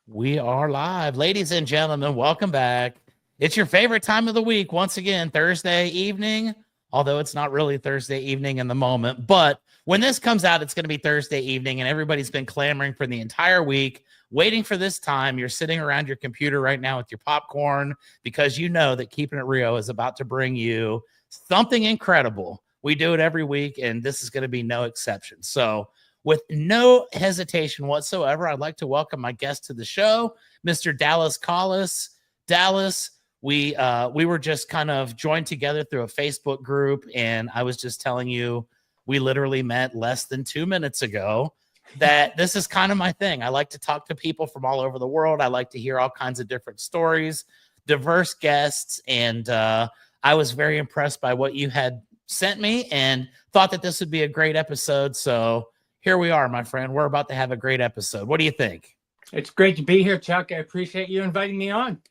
We are live. Ladies and gentlemen, welcome back. It's your favorite time of the week. Once again, Thursday evening, although it's not really Thursday evening in the moment. But when this comes out, it's going to be Thursday evening, and everybody's been clamoring for the entire week, waiting for this time. You're sitting around your computer right now with your popcorn because you know that Keepin It Rio is about to bring you something incredible. We do it every week, and this is going to be no exception. So, with no hesitation whatsoever, I'd like to welcome my guest to the show, Mr. Dallas Collis. Dallas, we were just kind of joined together through a Facebook group, and I was just telling you we literally met less than 2 minutes ago. That this is kind of my thing. I like to talk to people from all over the world. I like to hear all kinds of different stories, diverse guests, and I was very impressed by what you had sent me and thought that this would be a great episode. So here we are, my friend. We're about to have a great episode. What do you think? It's great to be here, Chuck. I appreciate you inviting me on.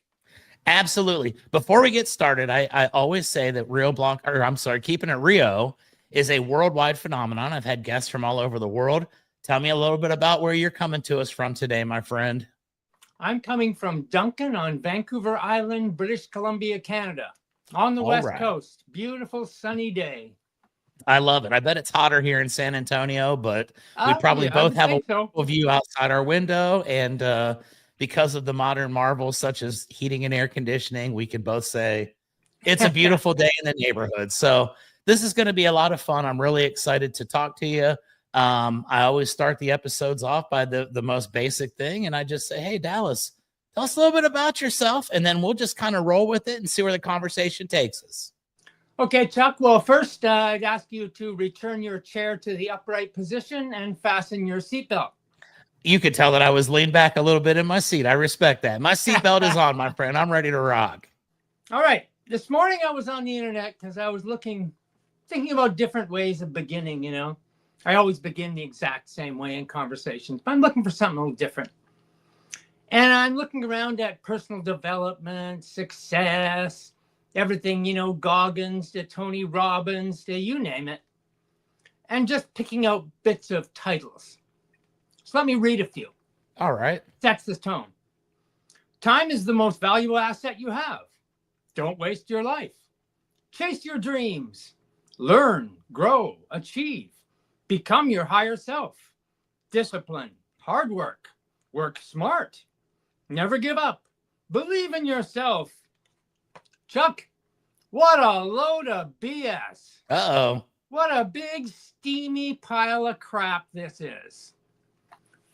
Absolutely. Before we get started, I always say that Keepin It Rio is a worldwide phenomenon. I've had guests from all over the world. Tell me a little bit about where you're coming to us from today, my friend. I'm coming from Duncan on Vancouver Island, British Columbia, Canada, on the West Coast. Beautiful sunny day. I love it. I bet it's hotter here in San Antonio, but we probably both have a view outside our window. And because of the modern marvels such as heating and air conditioning, we can both say it's a beautiful day in the neighborhood. So this is going to be a lot of fun. I'm really excited to talk to you. I always start the episodes off by the most basic thing. And I just say, hey, Dallas, tell us a little bit about yourself. And then we'll just kind of roll with it and see where the conversation takes us. Okay, Chuck. Well, first, I'd ask you to return your chair to the upright position and fasten your seatbelt. You could tell that I was leaned back a little bit in my seat. I respect that. My seatbelt is on, my friend. I'm ready to rock. All right. This morning I was on the internet because I was thinking about different ways of beginning, you know. I always begin the exact same way in conversations, but I'm looking for something a little different. And I'm looking around at personal development, success, everything, you know, Goggins to Tony Robbins to you name it, and just picking out bits of titles. So let me read a few. All right. Sets the tone. Time is the most valuable asset you have. Don't waste your life. Chase your dreams. Learn, grow, achieve. Become your higher self. Discipline, hard work. Work smart. Never give up. Believe in yourself. Chuck, what a load of BS. Uh-oh. What a big, steamy pile of crap this is.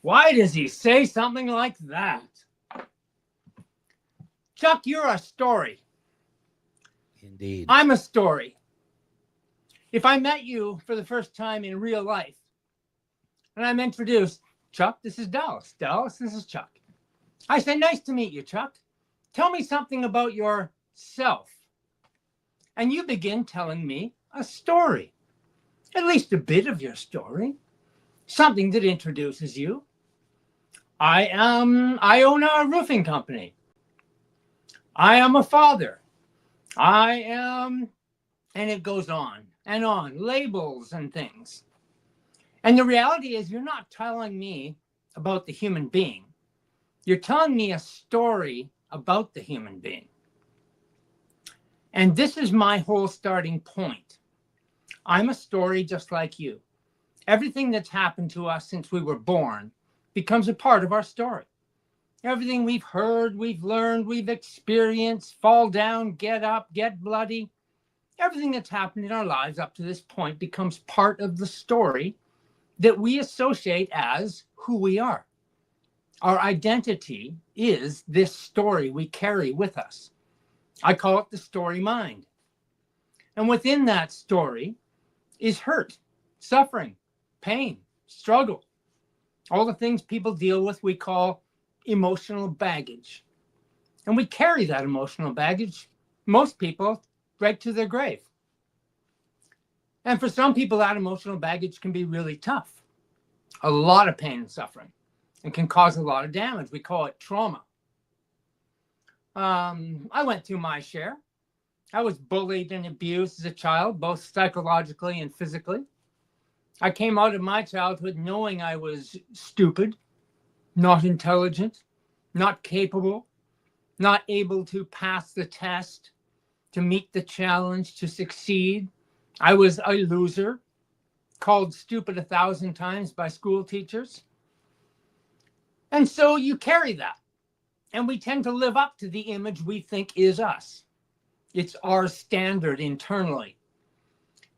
Why does he say something like that? Chuck, you're a story. Indeed. I'm a story. If I met you for the first time in real life, and I'm introduced, Chuck, this is Dallas. Dallas, this is Chuck. I say, nice to meet you, Chuck. Tell me something about yourself. And you begin telling me a story, at least a bit of your story, something that introduces you. I own a roofing company. I am a father. And it goes on, labels and things. And the reality is you're not telling me about the human being. You're telling me a story about the human being. And this is my whole starting point. I'm a story just like you. Everything that's happened to us since we were born becomes a part of our story. Everything we've heard, we've learned, we've experienced, fall down, get up, get bloody. Everything that's happened in our lives up to this point becomes part of the story that we associate as who we are. Our identity is this story we carry with us. I call it the story mind. And within that story is hurt, suffering, pain, struggle. All the things people deal with, we call emotional baggage. And we carry that emotional baggage, most people, right to their grave. And for some people, that emotional baggage can be really tough. A lot of pain and suffering, and can cause a lot of damage. We call it trauma. I went through my share. I was bullied and abused as a child, both psychologically and physically. I came out of my childhood knowing I was stupid, not intelligent, not capable, not able to pass the test, to meet the challenge, to succeed. I was a loser, called stupid 1,000 times by school teachers. And so you carry that. And we tend to live up to the image we think is us. It's our standard internally.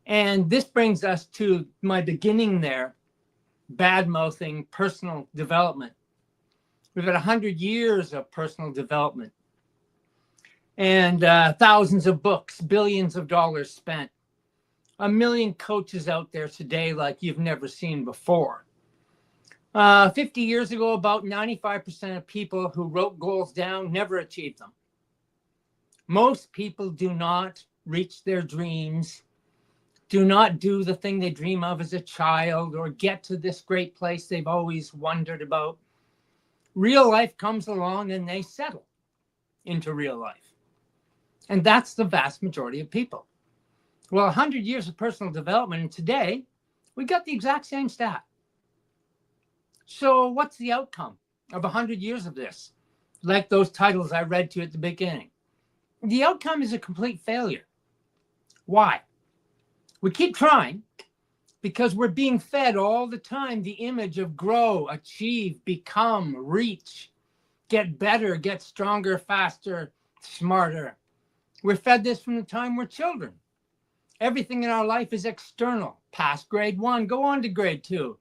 And this brings us to my beginning there, bad-mouthing personal development. We've had 100 years of personal development and thousands of books, billions of dollars spent. 1 million coaches out there today like you've never seen before. 50 years ago, about 95% of people who wrote goals down never achieved them. Most people do not reach their dreams, do not do the thing they dream of as a child, or get to this great place they've always wondered about. Real life comes along and they settle into real life. And that's the vast majority of people. Well, 100 years of personal development, and today we got the exact same stat. So what's the outcome of 100 years of this? Like those titles I read to you at the beginning. The outcome is a complete failure. Why? We keep trying because we're being fed all the time the image of grow, achieve, become, reach, get better, get stronger, faster, smarter. We're fed this from the time we're children. Everything in our life is external. Pass grade 1, go on to grade 2.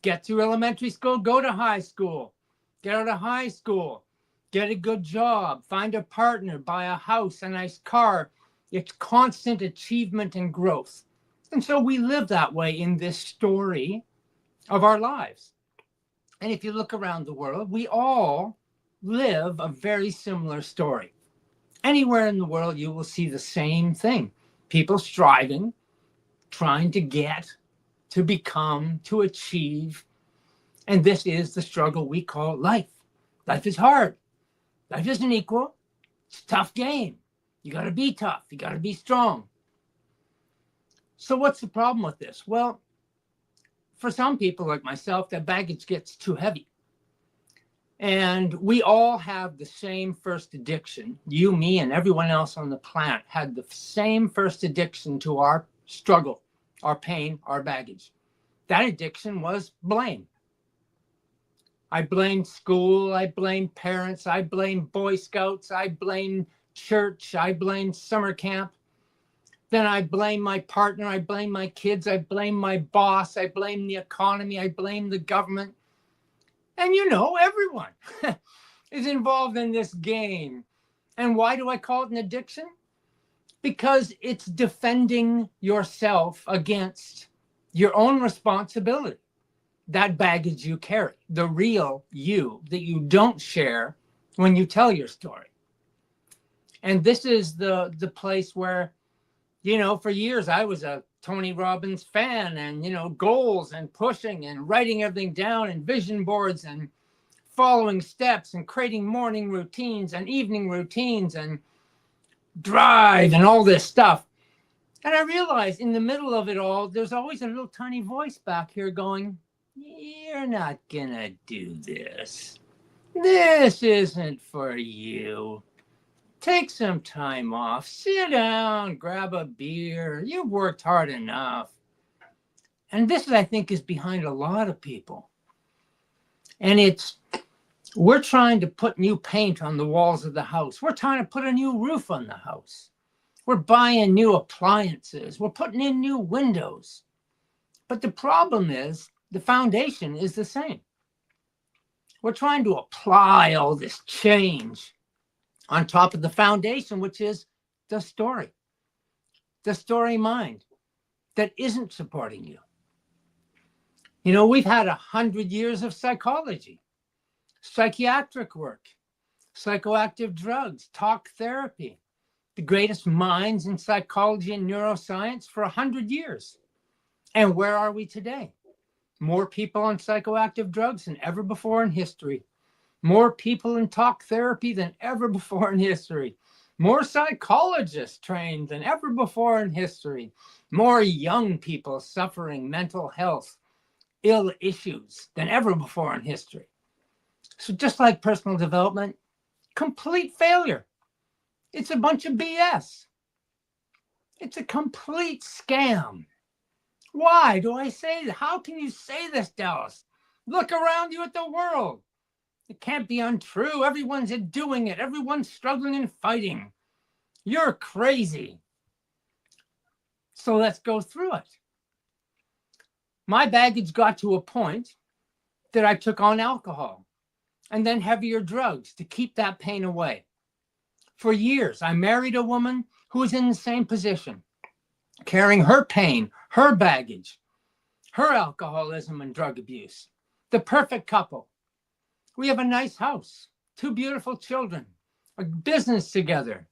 Get through elementary school, go to high school. Get out of high school, get a good job, find a partner, buy a house, a nice car. It's constant achievement and growth. And so we live that way in this story of our lives. And if you look around the world, we all live a very similar story. Anywhere in the world, you will see the same thing. People striving, trying to get, to become, to achieve. And this is the struggle we call life. Life is hard. Life isn't equal. It's a tough game. You got to be tough. You got to be strong. So what's the problem with this? Well, for some people like myself, that baggage gets too heavy. And we all have the same first addiction. You, me, and everyone else on the planet had the same first addiction to our struggle, our pain, our baggage. That addiction was blame. I blamed school, I blamed parents, I blamed Boy Scouts, I blamed church, I blamed summer camp. Then I blame my partner, I blame my kids, I blame my boss, I blame the economy, I blame the government. And you know, everyone is involved in this game. And why do I call it an addiction? Because it's defending yourself against your own responsibility, that baggage you carry, the real you that you don't share when you tell your story. And this is the place where, you know, for years I was a Tony Robbins fan, and, you know, goals and pushing and writing everything down and vision boards and following steps and creating morning routines and evening routines and drive and all this stuff. And I realized in the middle of it all, there's always a little tiny voice back here going, you're not gonna do this. This isn't for you. Take some time off, sit down, grab a beer. You've worked hard enough. And this, I think, is behind a lot of people. And we're trying to put new paint on the walls of the house. We're trying to put a new roof on the house. We're buying new appliances. We're putting in new windows. But the problem is the foundation is the same. We're trying to apply all this change on top of the foundation, which is the story mind that isn't supporting you. You know, we've had 100 years of psychology, psychiatric work, psychoactive drugs, talk therapy, the greatest minds in psychology and neuroscience for 100 years. And where are we today? More people on psychoactive drugs than ever before in history. More people in talk therapy than ever before in history. More psychologists trained than ever before in history. More young people suffering mental health ill issues than ever before in history. So just like personal development, complete failure. It's a bunch of BS. It's a complete scam. Why do I say that? How can you say this, Dallas? Look around you at the world. It can't be untrue. Everyone's doing it. Everyone's struggling and fighting. You're crazy. So let's go through it. My baggage got to a point that I took on alcohol and then heavier drugs to keep that pain away. For years, I married a woman who was in the same position, carrying her pain, her baggage, her alcoholism and drug abuse. The perfect couple. We have a nice house, 2 beautiful children, a business together,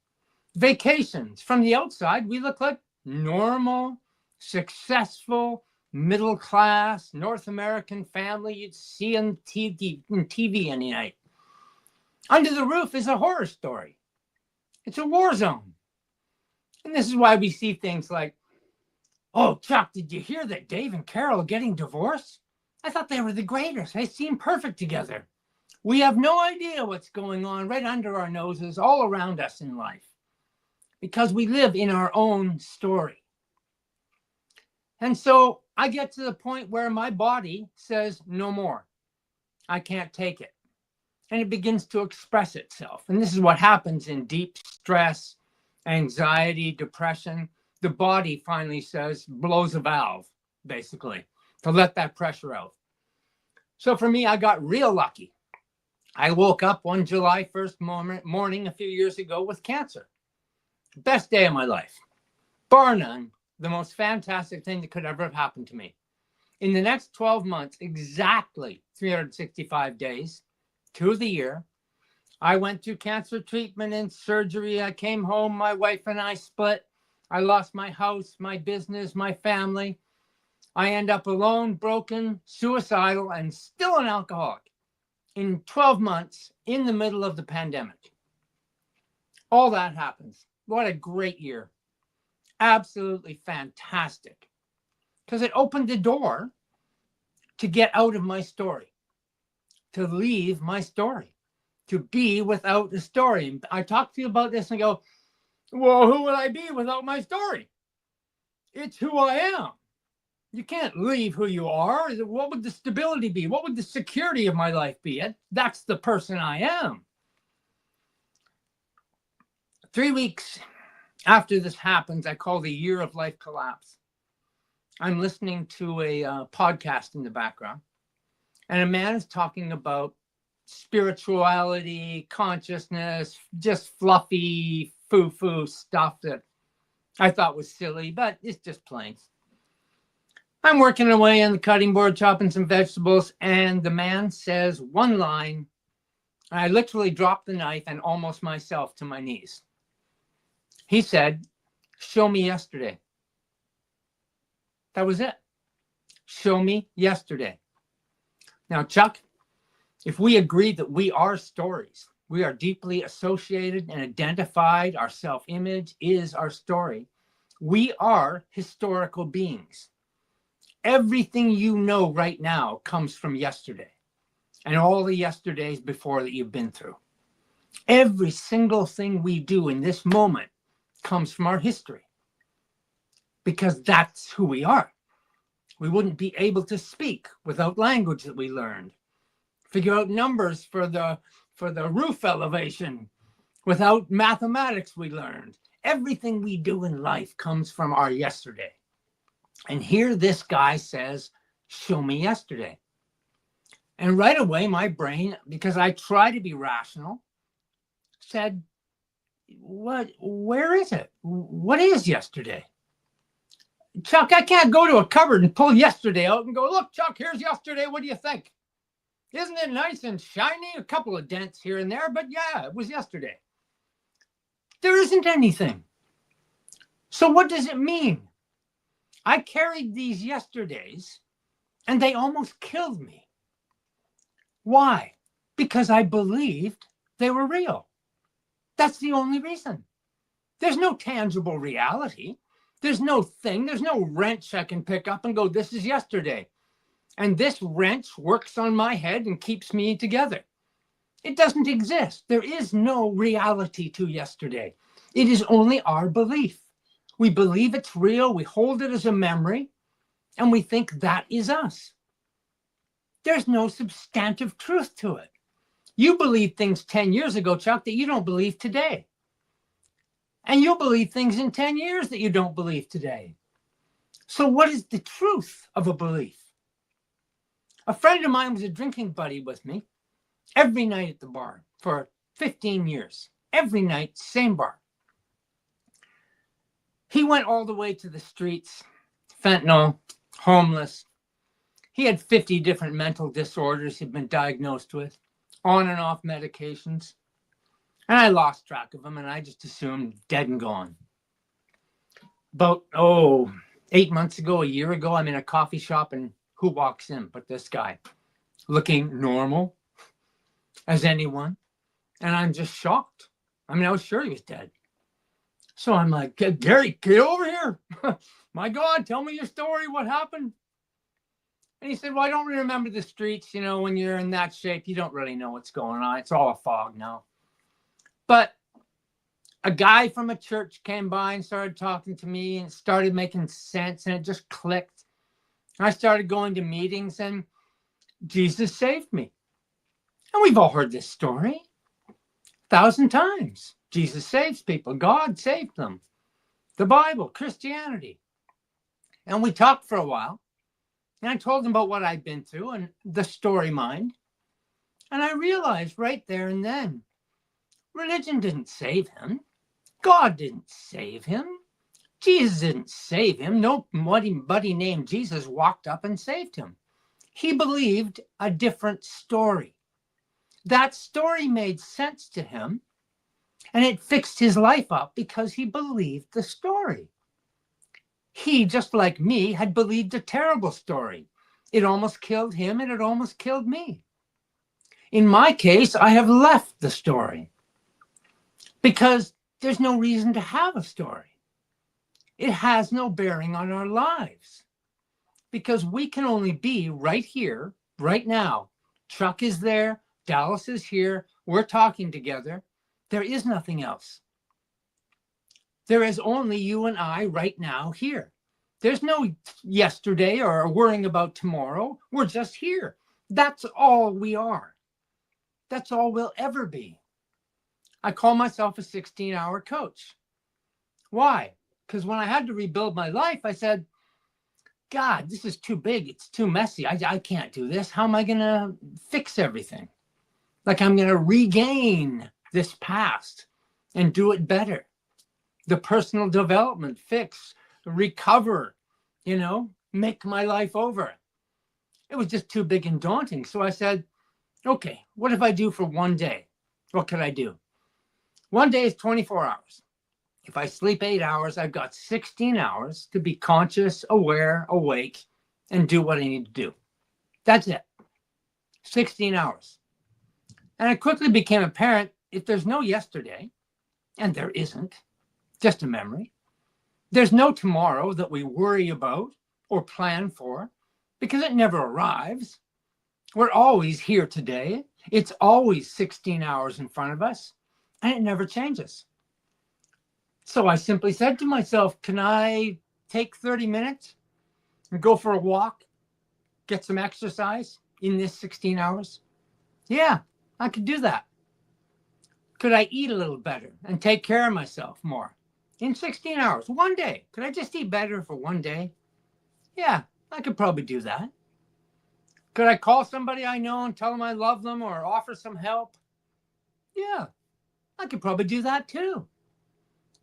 vacations. From the outside, we look like normal, successful, middle class, North American family you'd see on TV any night. Under the roof is a horror story. It's a war zone. And this is why we see things like, oh, Chuck, did you hear that Dave and Carol are getting divorced? I thought they were the greatest. They seem perfect together. We have no idea what's going on right under our noses, all around us in life, because we live in our own story. And so I get to the point where my body says, no more. I can't take it. And it begins to express itself. And this is what happens in deep stress, anxiety, depression. The body finally says, blows a valve, basically, to let that pressure out. So for me, I got real lucky. I woke up one July 1st morning a few years ago with cancer. Best day of my life. Bar none, the most fantastic thing that could ever have happened to me. In the next 12 months, exactly 365 days to the year, I went through cancer treatment and surgery. I came home, my wife and I split. I lost my house, my business, my family. I end up alone, broken, suicidal, and still an alcoholic in 12 months in the middle of the pandemic. All that happens. What a great year. Absolutely fantastic. Because it opened the door to get out of my story, to leave my story, to be without a story. And I talk to you about this and go, well, who would I be without my story? It's who I am. You can't leave who you are. What would the stability be? What would the security of my life be? That's the person I am. 3 weeks after this happens, I call the year of life collapse. I'm listening to a podcast in the background, and a man is talking about spirituality, consciousness, just fluffy, foo-foo stuff that I thought was silly, but it's just plain. I'm working away on the cutting board, chopping some vegetables, and the man says one line, and I literally dropped the knife and almost myself to my knees. He said, show me yesterday. That was it. Show me yesterday. Now, Chuck, if we agree that we are stories, we are deeply associated and identified, our self-image is our story, we are historical beings. Everything you know right now comes from yesterday and all the yesterdays before that you've been through. Every single thing we do in this moment comes from our history, because that's who we are. We wouldn't be able to speak without language that we learned, figure out numbers for the roof elevation without mathematics we learned. Everything we do in life comes from our yesterday. And here this guy says, show me yesterday. And right away, my brain, because I try to be rational, said, where is it? What is yesterday? Chuck, I can't go to a cupboard and pull yesterday out and go, look, Chuck, here's yesterday. What do you think? Isn't it nice and shiny? A couple of dents here and there, but yeah, it was yesterday. There isn't anything. So what does it mean? I carried these yesterdays and they almost killed me. Why? Because I believed they were real. That's the only reason. There's no tangible reality. There's no thing. There's no wrench I can pick up and go, this is yesterday. And this wrench works on my head and keeps me together. It doesn't exist. There is no reality to yesterday. It is only our belief. We believe it's real, we hold it as a memory, and we think that is us. There's no substantive truth to it. You believe things 10 years ago, Chuck, that you don't believe today. And you'll believe things in 10 years that you don't believe today. So what is the truth of a belief? A friend of mine was a drinking buddy with me every night at the bar for 15 years. Every night, same bar. He went all the way to the streets, fentanyl, homeless. He had 50 different mental disorders he'd been diagnosed with, on and off medications. And I lost track of him, and I just assumed dead and gone. About, 8 months ago, a year ago, I'm in a coffee shop, and who walks in but this guy, looking normal as anyone. And I'm just shocked. I mean, I was sure he was dead. So I'm like, Gary, get over here. My God, tell me your story. What happened? And he said, well, I don't really remember the streets. You know, when you're in that shape, you don't really know what's going on. It's all a fog now. But a guy from a church came by and started talking to me, and it started making sense, and it just clicked. I started going to meetings, and Jesus saved me. And we've all heard this story 1,000 times. Jesus saves people. God saved them. The Bible, Christianity. And we talked for a while. And I told him about what I'd been through and the story mind. And I realized right there and then, religion didn't save him. God didn't save him. Jesus didn't save him. Nobody named Jesus walked up and saved him. He believed a different story. That story made sense to him, and it fixed his life up because he believed the story. He, just like me, had believed a terrible story. It almost killed him, and it almost killed me. In my case, I have left the story because there's no reason to have a story. It has no bearing on our lives because we can only be right here, right now. Chuck is there. Dallas is here. We're talking together. There is nothing else. There is only you and I right now here. There's no yesterday or worrying about tomorrow. We're just here. That's all we are. That's all we'll ever be. I call myself a 16-hour coach. Why? Because when I had to rebuild my life, I said, God, this is too big. It's too messy. I can't do this. How am I going to fix everything? Like I'm going to regain this past and do it better. The personal development, fix, recover, make my life over. It was just too big and daunting. So I said, okay, what if I do for one day? What could I do? One day is 24 hours. If I sleep 8 hours, I've got 16 hours to be conscious, aware, awake, and do what I need to do. That's it. 16 hours. And it quickly became apparent if there's no yesterday, and there isn't, just a memory, there's no tomorrow that we worry about or plan for because it never arrives. We're always here today. It's always 16 hours in front of us, and it never changes. So I simply said to myself, can I take 30 minutes and go for a walk, get some exercise in this 16 hours? Yeah, I could do that. Could I eat a little better and take care of myself more in 16 hours? One day. Could I just eat better for one day? Yeah, I could probably do that. Could I call somebody I know and tell them I love them or offer some help? Yeah, I could probably do that too.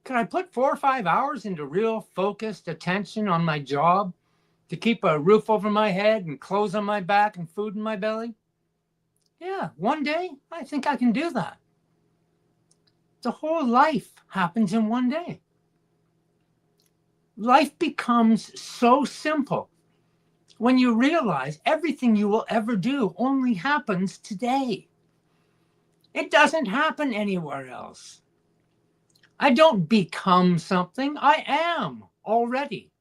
Could I put 4 or 5 hours into real focused attention on my job to keep a roof over my head and clothes on my back and food in my belly? Yeah, one day, I think I can do that. The whole life happens in one day. Life becomes so simple when you realize everything you will ever do only happens today. It doesn't happen anywhere else. I don't become something. I am already.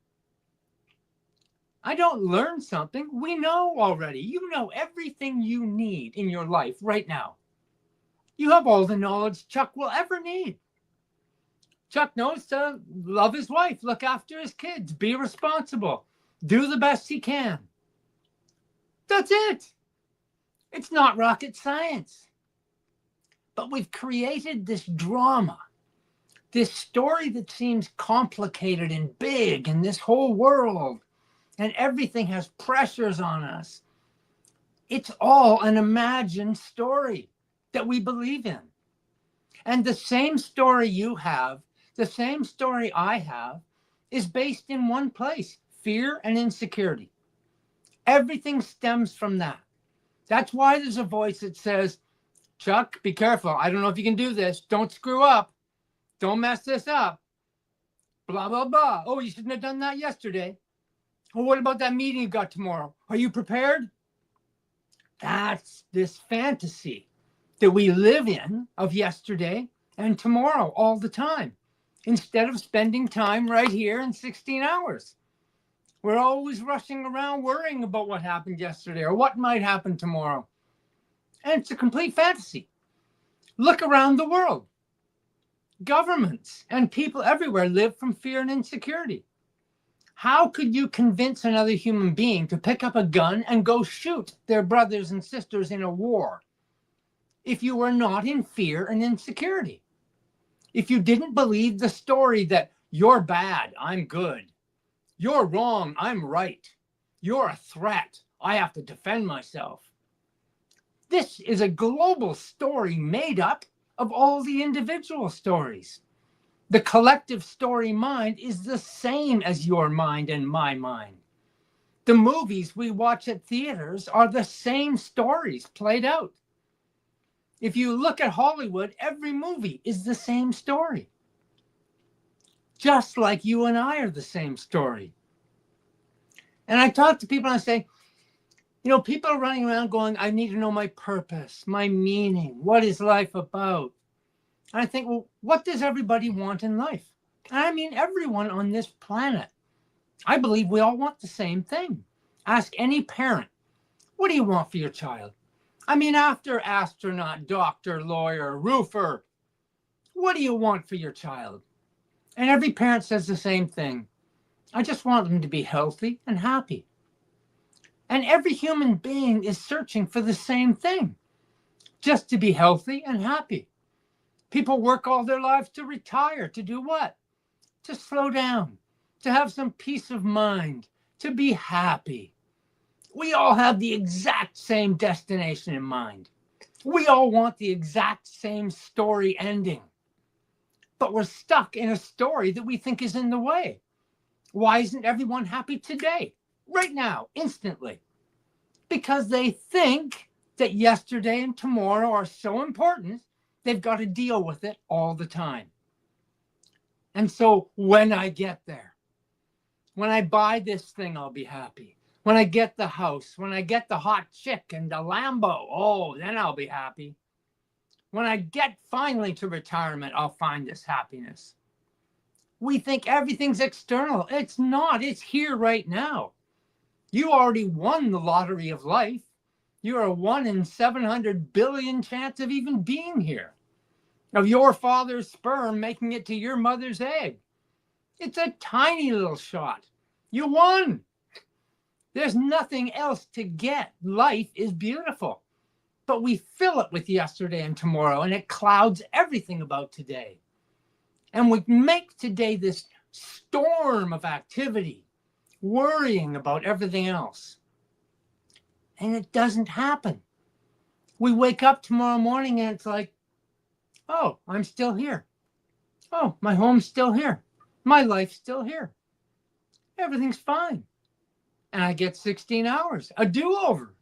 I don't learn something. We know already. You know everything you need in your life right now. You have all the knowledge Chuck will ever need. Chuck knows to love his wife, look after his kids, be responsible, do the best he can. That's it. It's not rocket science. But we've created this drama, this story that seems complicated and big in this whole world, and everything has pressures on us. It's all an imagined story that we believe in. And the same story you have, the same story I have, is based in one place: fear and insecurity. Everything stems from that. That's why there's a voice that says, Chuck, be careful. I don't know if you can do this. Don't screw up. Don't mess this up. Blah, blah, blah. Oh, you shouldn't have done that yesterday. Well, what about that meeting you got tomorrow? Are you prepared? That's this fantasy that we live in of yesterday and tomorrow all the time, instead of spending time right here in 16 hours. We're always rushing around worrying about what happened yesterday or what might happen tomorrow. And it's a complete fantasy. Look around the world. Governments and people everywhere live from fear and insecurity. How could you convince another human being to pick up a gun and go shoot their brothers and sisters in a war if you were not in fear and insecurity? If you didn't believe the story that you're bad, I'm good. You're wrong, I'm right. You're a threat, I have to defend myself. This is a global story made up of all the individual stories. The collective story mind is the same as your mind and my mind. The movies we watch at theaters are the same stories played out. If you look at Hollywood, every movie is the same story. Just like you and I are the same story. And I talk to people and I say, people are running around going, I need to know my purpose, my meaning. What is life about? And I think, well, what does everybody want in life? And I mean, everyone on this planet. I believe we all want the same thing. Ask any parent, what do you want for your child? I mean, after astronaut, doctor, lawyer, roofer, what do you want for your child? And every parent says the same thing. I just want them to be healthy and happy. And every human being is searching for the same thing, just to be healthy and happy. People work all their lives to retire, to do what? To slow down, to have some peace of mind, to be happy. We all have the exact same destination in mind. We all want the exact same story ending. But we're stuck in a story that we think is in the way. Why isn't everyone happy today? Right now, instantly. Because they think that yesterday and tomorrow are so important, they've got to deal with it all the time. And so when I get there, when I buy this thing, I'll be happy. When I get the house, when I get the hot chick and the Lambo, oh, then I'll be happy. When I get finally to retirement, I'll find this happiness. We think everything's external. It's not. It's here right now. You already won the lottery of life. You're a 1 in 700 billion chance of even being here, of your father's sperm making it to your mother's egg. It's a tiny little shot. You won. There's nothing else to get. Life is beautiful, but we fill it with yesterday and tomorrow, and it clouds everything about today. And we make today this storm of activity, worrying about everything else. And it doesn't happen. We wake up tomorrow morning and it's like, oh, I'm still here. Oh, my home's still here. My life's still here. Everything's fine. And I get 16 hours, a do-over.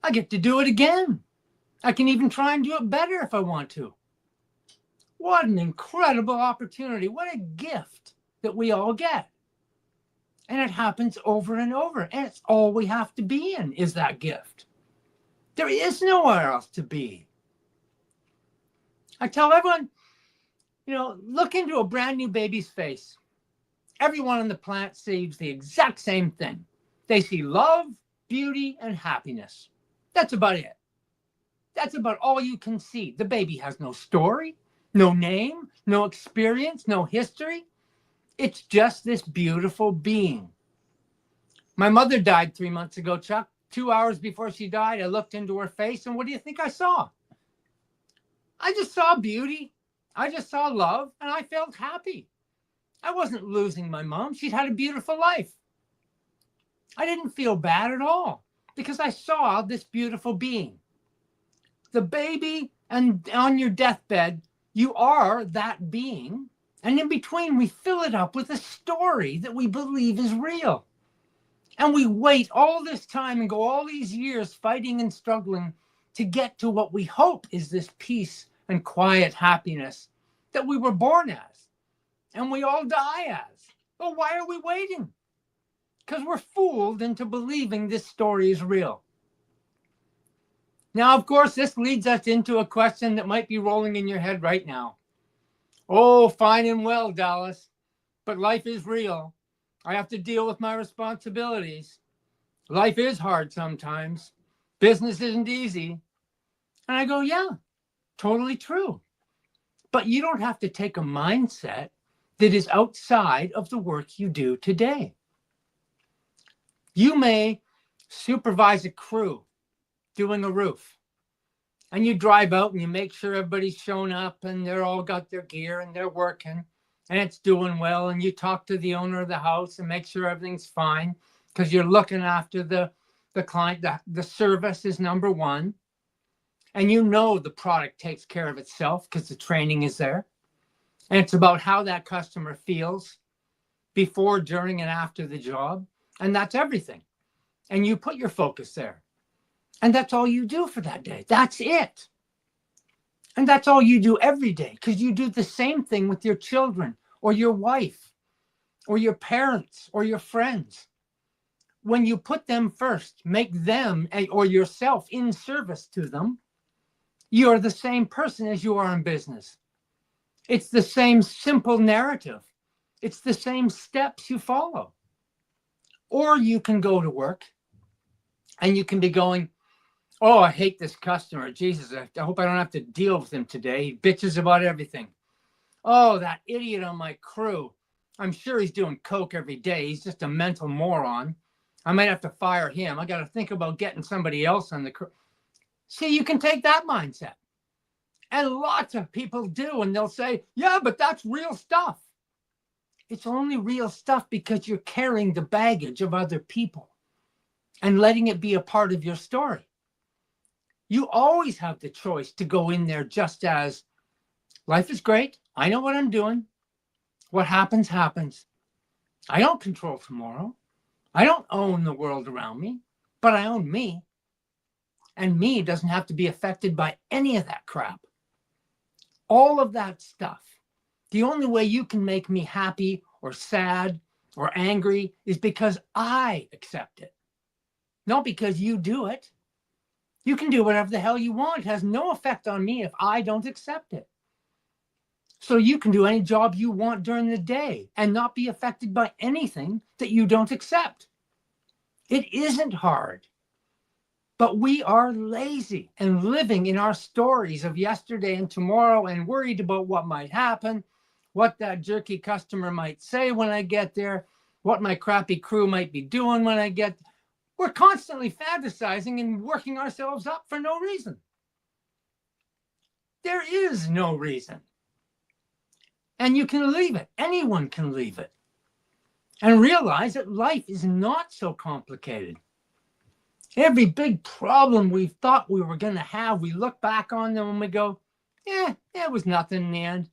I get to do it again. I can even try and do it better if I want to. What an incredible opportunity. What a gift that we all get. And it happens over and over. And it's all we have to be in is that gift. There is nowhere else to be. I tell everyone, look into a brand new baby's face. Everyone on the planet sees the exact same thing. They see love, beauty, and happiness. That's about it. That's about all you can see. The baby has no story, no name, no experience, no history. It's just this beautiful being. My mother died 3 months ago, Chuck. 2 hours before she died, I looked into her face, and what do you think I saw? I just saw beauty. I just saw love, and I felt happy. I wasn't losing my mom. She'd had a beautiful life. I didn't feel bad at all because I saw this beautiful being. The baby, and on your deathbed, you are that being. And in between, we fill it up with a story that we believe is real. And we wait all this time and go all these years fighting and struggling to get to what we hope is this peace and quiet happiness that we were born as and we all die as. Well, why are we waiting? Because we're fooled into believing this story is real. Now, of course, this leads us into a question that might be rolling in your head right now. Oh, fine and well, Dallas, but life is real. I have to deal with my responsibilities. Life is hard sometimes. Business isn't easy. And I go, yeah, totally true. But you don't have to take a mindset that is outside of the work you do today. You may supervise a crew doing a roof, and you drive out and you make sure everybody's shown up and they're all got their gear and they're working and it's doing well, and you talk to the owner of the house and make sure everything's fine because you're looking after the client. The service is number one, and you know the product takes care of itself because the training is there, and it's about how that customer feels before, during, and after the job, and that's everything. And you put your focus there. And that's all you do for that day. That's it. And that's all you do every day, because you do the same thing with your children or your wife or your parents or your friends. When you put them first, make them or yourself in service to them, you're the same person as you are in business. It's the same simple narrative. It's the same steps you follow. Or you can go to work and you can be going, oh, I hate this customer. Jesus, I hope I don't have to deal with him today. He bitches about everything. Oh, that idiot on my crew. I'm sure he's doing coke every day. He's just a mental moron. I might have to fire him. I got to think about getting somebody else on the crew. See, you can take that mindset. And lots of people do. And they'll say, yeah, but that's real stuff. It's only real stuff because you're carrying the baggage of other people and letting it be a part of your story. You always have the choice to go in there just as life is great. I know what I'm doing. What happens, happens. I don't control tomorrow. I don't own the world around me, but I own me. And me doesn't have to be affected by any of that crap. All of that stuff. The only way you can make me happy or sad or angry is because I accept it. Not because you do it. You can do whatever the hell you want. It has no effect on me if I don't accept it. So you can do any job you want during the day and not be affected by anything that you don't accept. It isn't hard. But we are lazy and living in our stories of yesterday and tomorrow and worried about what might happen, what that jerky customer might say when I get there, what my crappy crew might be doing when I get there. We're constantly fantasizing and working ourselves up for no reason. There is no reason. And you can leave it. Anyone can leave it. And realize that life is not so complicated. Every big problem we thought we were going to have, we look back on them and we go, it was nothing in the end.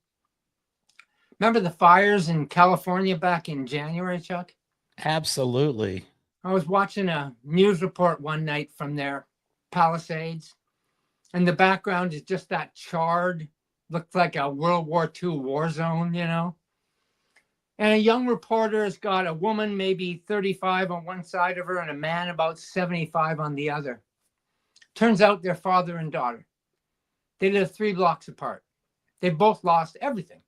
Remember the fires in California back in January, Chuck? Absolutely. I was watching a news report one night from their Palisades, and the background is just that charred, looked like a World War II war zone, you know? And a young reporter has got a woman maybe 35 on one side of her and a man about 75 on the other. Turns out they're father and daughter. They live 3 blocks apart. They both lost everything.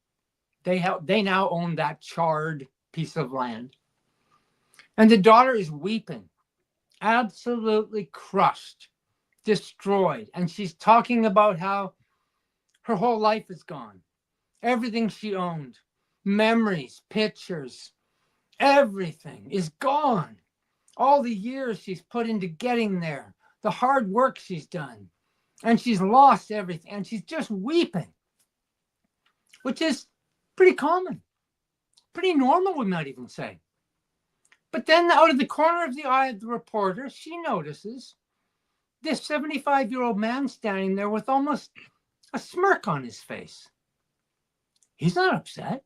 They now own that charred piece of land. And the daughter is weeping, absolutely crushed, destroyed. And she's talking about how her whole life is gone. Everything she owned, memories, pictures, everything is gone. All the years she's put into getting there, the hard work she's done, and she's lost everything, and she's just weeping, which is pretty common, pretty normal, we might even say. But then out of the corner of the eye of the reporter, she notices this 75-year-old man standing there with almost a smirk on his face. He's not upset.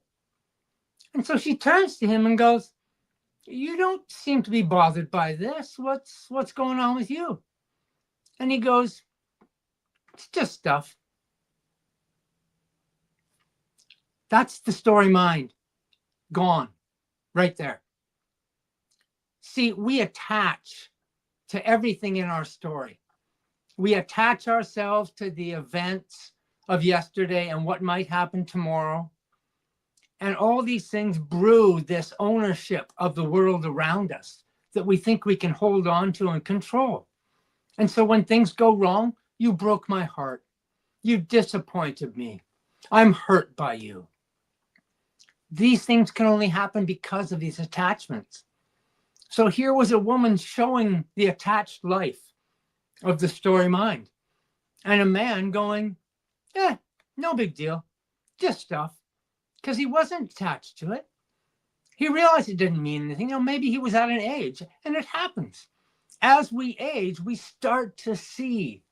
And so she turns to him and goes, "You don't seem to be bothered by this. What's going on with you?" And he goes, "It's just stuff." That's the story mind. Gone. Right there. See, we attach to everything in our story. We attach ourselves to the events of yesterday and what might happen tomorrow. And all these things brew this ownership of the world around us that we think we can hold on to and control. And so when things go wrong, you broke my heart. You disappointed me. I'm hurt by you. These things can only happen because of these attachments. So here was a woman showing the attached life of the story mind, and a man going, no big deal, just stuff, because he wasn't attached to it. He realized it didn't mean anything. Maybe he was at an age, and it happens. As we age, we start to see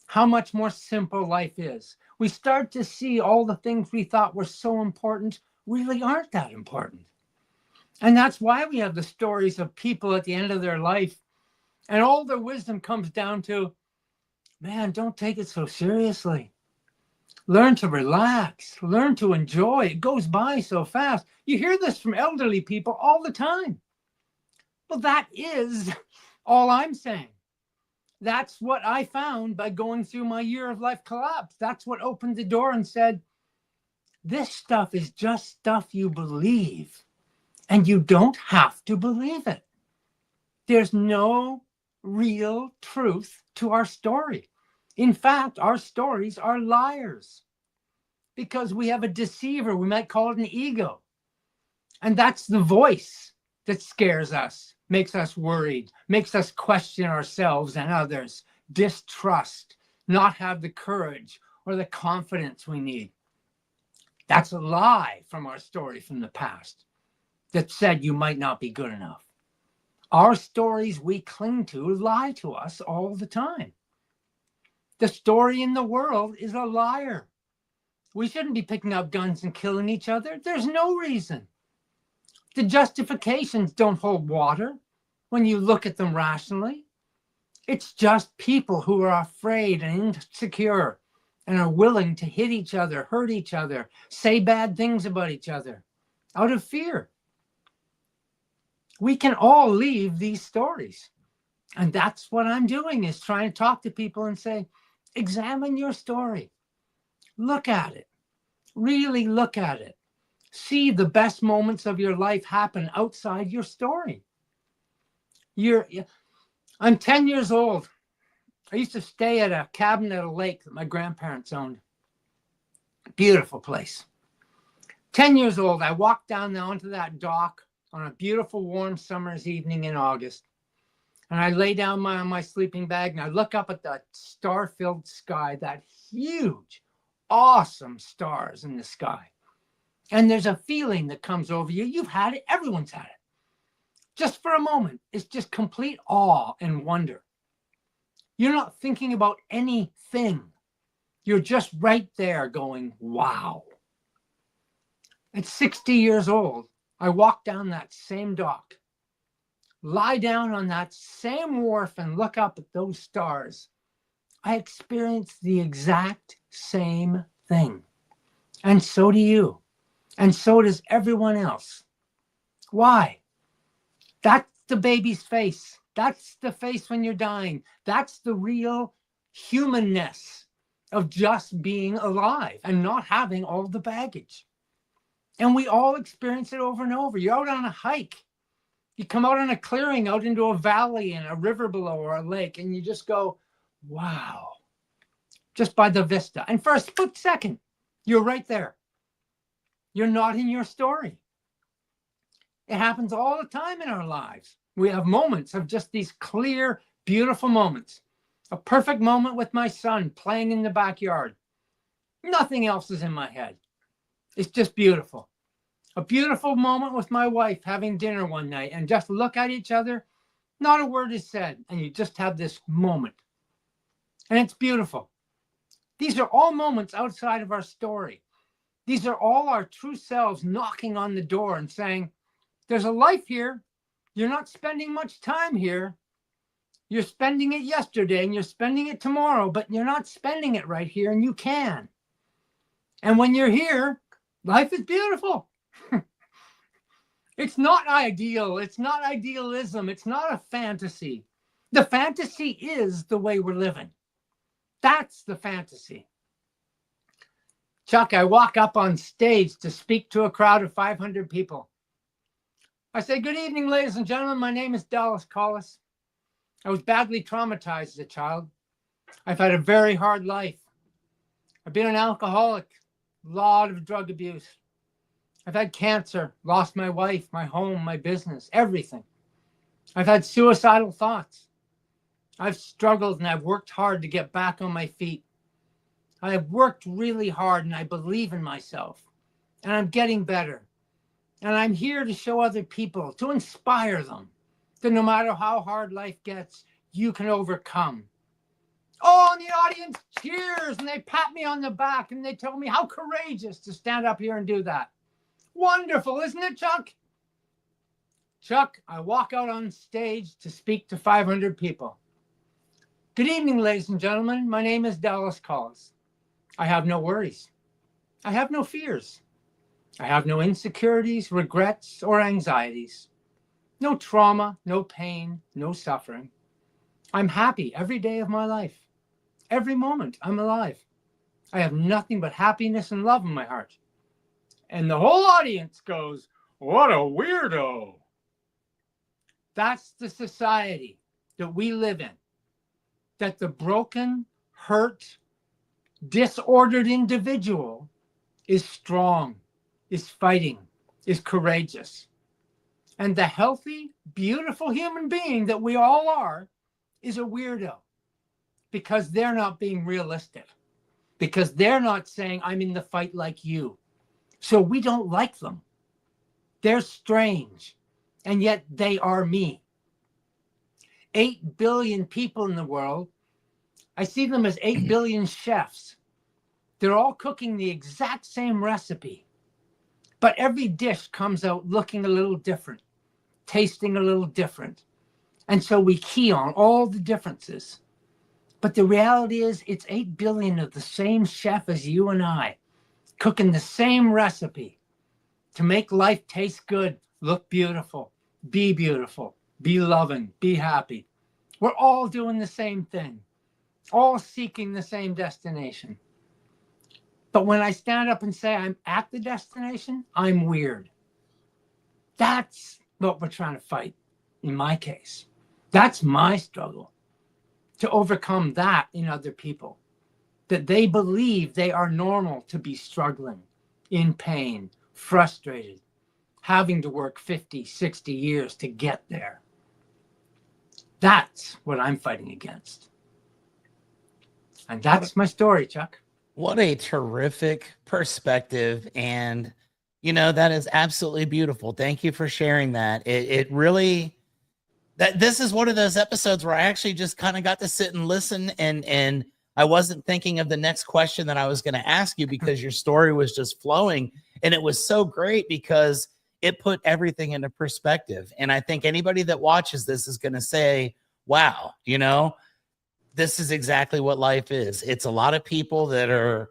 how much more simple life is. We start to see all the things we thought were so important really aren't that important. And that's why we have the stories of people at the end of their life, and all their wisdom comes down to, man, don't take it so seriously. Learn to relax, learn to enjoy. It goes by so fast. You hear this from elderly people all the time. Well, that is all I'm saying. That's what I found by going through my year of life collapse. That's what opened the door and said, this stuff is just stuff you believe. And you don't have to believe it. There's no real truth to our story. In fact, our stories are liars because we have a deceiver. We might call it an ego. And that's the voice that scares us, makes us worried, makes us question ourselves and others, distrust, not have the courage or the confidence we need. That's a lie from our story from the past that said you might not be good enough. Our stories we cling to lie to us all the time. The story in the world is a liar. We shouldn't be picking up guns and killing each other. There's no reason. The justifications don't hold water when you look at them rationally. It's just people who are afraid and insecure and are willing to hit each other, hurt each other, say bad things about each other out of fear. We can all leave these stories. And that's what I'm doing, is trying to talk to people and say, examine your story. Look at it. Really look at it. See the best moments of your life happen outside your story. I'm 10 years old. I used to stay at a cabin at a lake that my grandparents owned. Beautiful place. 10 years old, I walked down onto that dock on a beautiful warm summer's evening in August. And I lay down on my sleeping bag and I look up at the star-filled sky, that huge, awesome stars in the sky. And there's a feeling that comes over you. You've had it. Everyone's had it. Just for a moment, it's just complete awe and wonder. You're not thinking about anything. You're just right there going, wow. At 60 years old, I walk down that same dock, lie down on that same wharf and look up at those stars. I experience the exact same thing. And so do you. And so does everyone else. Why? That's the baby's face. That's the face when you're dying. That's the real humanness of just being alive and not having all the baggage. And we all experience it over and over. You're out on a hike. You come out on a clearing, out into a valley and a river below or a lake, and you just go, wow, just by the vista. And for a split second, you're right there. You're not in your story. It happens all the time in our lives. We have moments of just these clear, beautiful moments. A perfect moment with my son playing in the backyard. Nothing else is in my head. It's just beautiful. A beautiful moment with my wife having dinner one night and just look at each other. Not a word is said. And you just have this moment. And it's beautiful. These are all moments outside of our story. These are all our true selves knocking on the door and saying, there's a life here. You're not spending much time here. You're spending it yesterday and you're spending it tomorrow, but you're not spending it right here, and you can. And when you're here, life is beautiful. It's not ideal. It's not idealism. It's not a fantasy. The fantasy is the way we're living. That's the fantasy. Chuck, I walk up on stage to speak to a crowd of 500 people. I say, good evening, ladies and gentlemen. My name is Dallas Collis. I was badly traumatized as a child. I've had a very hard life. I've been an alcoholic, a lot of drug abuse. I've had cancer, lost my wife, my home, my business, everything. I've had suicidal thoughts. I've struggled and I've worked hard to get back on my feet. I have worked really hard and I believe in myself. And I'm getting better. And I'm here to show other people, to inspire them, that no matter how hard life gets, you can overcome. Oh, and the audience cheers and they pat me on the back and they tell me how courageous to stand up here and do that. Wonderful, isn't it, Chuck? Chuck, I walk out on stage to speak to 500 people. Good evening, ladies and gentlemen. My name is Dallas Collis. I have no worries. I have no fears. I have no insecurities, regrets, or anxieties. No trauma, no pain, no suffering. I'm happy every day of my life. Every moment I'm alive. I have nothing but happiness and love in my heart. And the whole audience goes, what a weirdo. That's the society that we live in. That the broken, hurt, disordered individual is strong, is fighting, is courageous. And the healthy, beautiful human being that we all are is a weirdo because they're not being realistic, because they're not saying, I'm in the fight like you. So we don't like them. They're strange, and yet they are me. 8 billion people in the world. I see them as 8 billion chefs. They're all cooking the exact same recipe, but every dish comes out looking a little different, tasting a little different. And so we key on all the differences. But the reality is it's 8 billion of the same chef as you and I, cooking the same recipe to make life taste good, look beautiful, be loving, be happy. We're all doing the same thing, all seeking the same destination. But when I stand up and say I'm at the destination, I'm weird. That's what we're trying to fight in my case. That's my struggle, to overcome that in other people, that they believe they are normal to be struggling, in pain, frustrated, having to work 50, 60 years to get there. That's what I'm fighting against. And that's my story, Chuck. What a terrific perspective. And, you know, that is absolutely beautiful. Thank you for sharing that. It really, this is one of those episodes where I actually just kind of got to sit and listen, and I wasn't thinking of the next question that I was going to ask you because your story was just flowing. And it was so great because it put everything into perspective. And I think anybody that watches this is going to say, wow, you know, this is exactly what life is. It's a lot of people that are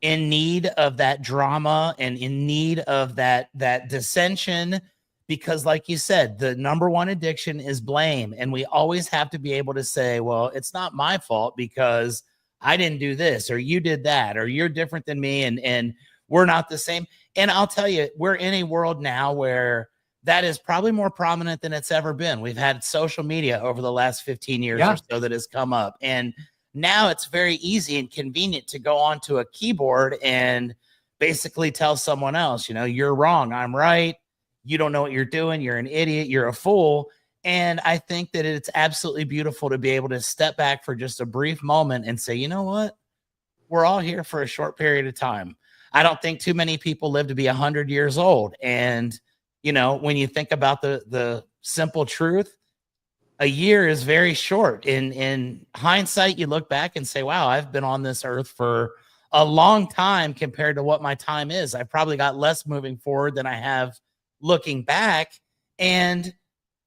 in need of that drama and in need of that dissension, because like you said, the number one addiction is blame. And we always have to be able to say, well, it's not my fault because I didn't do this, or you did that, or you're different than me, and we're not the same. And I'll tell you, we're in a world now where that is probably more prominent than it's ever been. We've had social media over the last 15 years Yeah. or so that has come up. And now it's very easy and convenient to go onto a keyboard and basically tell someone else, you're wrong, I'm right. You don't know what you're doing. You're an idiot. You're a fool. And I think that it's absolutely beautiful to be able to step back for just a brief moment and say, you know what? We're all here for a short period of time. I don't think too many people live to be 100 years old. And, when you think about the simple truth, a year is very short. In hindsight, you look back and say, wow, I've been on this earth for a long time compared to what my time is. I probably got less moving forward than I have looking back. And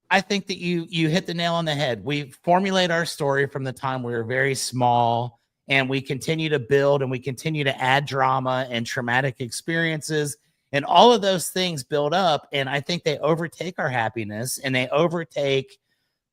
I think that you hit the nail on the head. We formulate our story from the time we were very small, and we continue to build and we continue to add drama and traumatic experiences, and all of those things build up. And I think they overtake our happiness and they overtake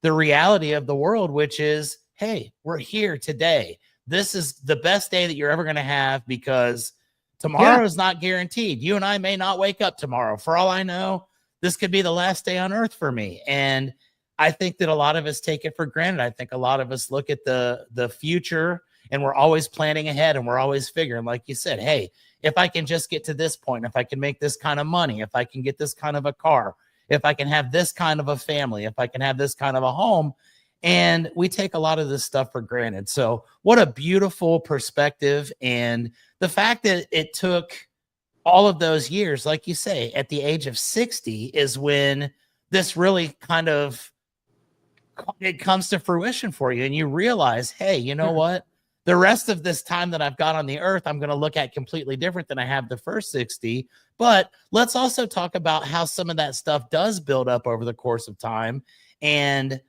the reality of the world, which is, hey, we're here today. This is the best day that you're ever going to have, because tomorrow is not guaranteed. You and I may not wake up tomorrow. For all I know, this could be the last day on earth for me. And I think that a lot of us take it for granted. I think a lot of us look at the future and we're always planning ahead, and we're always figuring, like you said, hey, if I can just get to this point, if I can make this kind of money, if I can get this kind of a car, if I can have this kind of a family, if I can have this kind of a home. And we take a lot of this stuff for granted. So what a beautiful perspective. And the fact that it took all of those years, like you say, at the age of 60 is when this really kind of, it comes to fruition for you. And you realize, hey, you know what? The rest of this time that I've got on the earth, I'm going to look at completely different than I have the first 60. But let's also talk about how some of that stuff does build up over the course of time. And,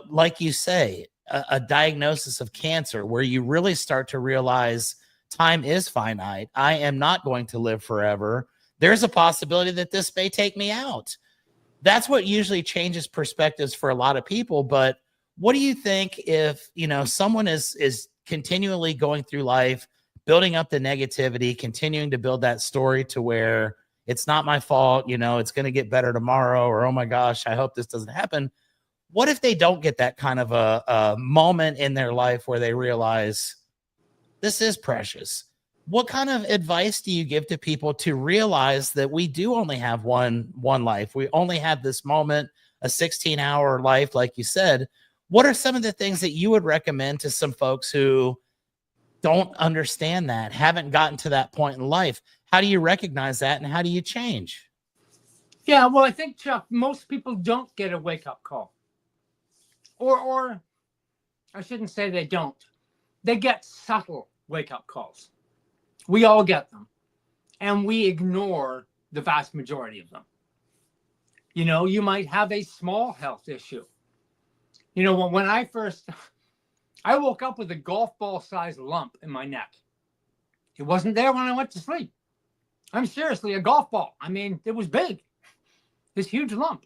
like you say, a diagnosis of cancer, where you really start to realize time is finite. I am not going to live forever. There's a possibility that this may take me out. That's what usually changes perspectives for a lot of people. But what do you think if, someone is continually going through life, building up the negativity, continuing to build that story to where it's not my fault, it's going to get better tomorrow, or, oh my gosh, I hope this doesn't happen. What if they don't get that kind of a moment in their life where they realize this is precious? What kind of advice do you give to people to realize that we do only have one life? We only have this moment, a 16-hour life, like you said. What are some of the things that you would recommend to some folks who don't understand that, haven't gotten to that point in life? How do you recognize that, and how do you change? Yeah, well, I think, Chuck, most people don't get a wake-up call. Or I shouldn't say they don't. They get subtle wake-up calls. We all get them. And we ignore the vast majority of them. You might have a small health issue. When I woke up with a golf ball sized lump in my neck. It wasn't there when I went to sleep. I'm seriously a golf ball. I mean, it was big. This huge lump.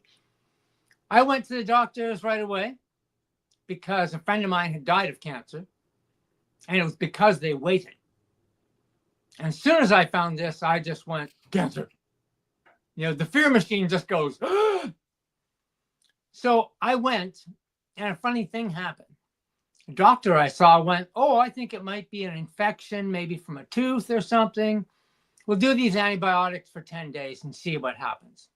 I went to the doctors right away because a friend of mine had died of cancer. And it was because they waited. And as soon as I found this, I just went, cancer. The fear machine just goes. So I went, and a funny thing happened. The doctor I saw went, oh, I think it might be an infection, maybe from a tooth or something. We'll do these antibiotics for 10 days and see what happens.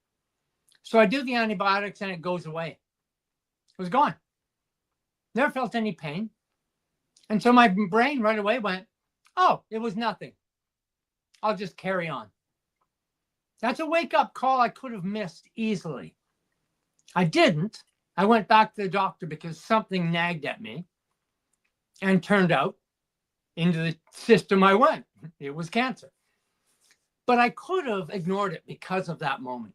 So I do the antibiotics and it goes away. It was gone. Never felt any pain. And so my brain right away went, oh, it was nothing. I'll just carry on. That's a wake-up call I could have missed easily. I didn't. I went back to the doctor because something nagged at me, and turned out into the system I went. It was cancer. But I could have ignored it because of that moment.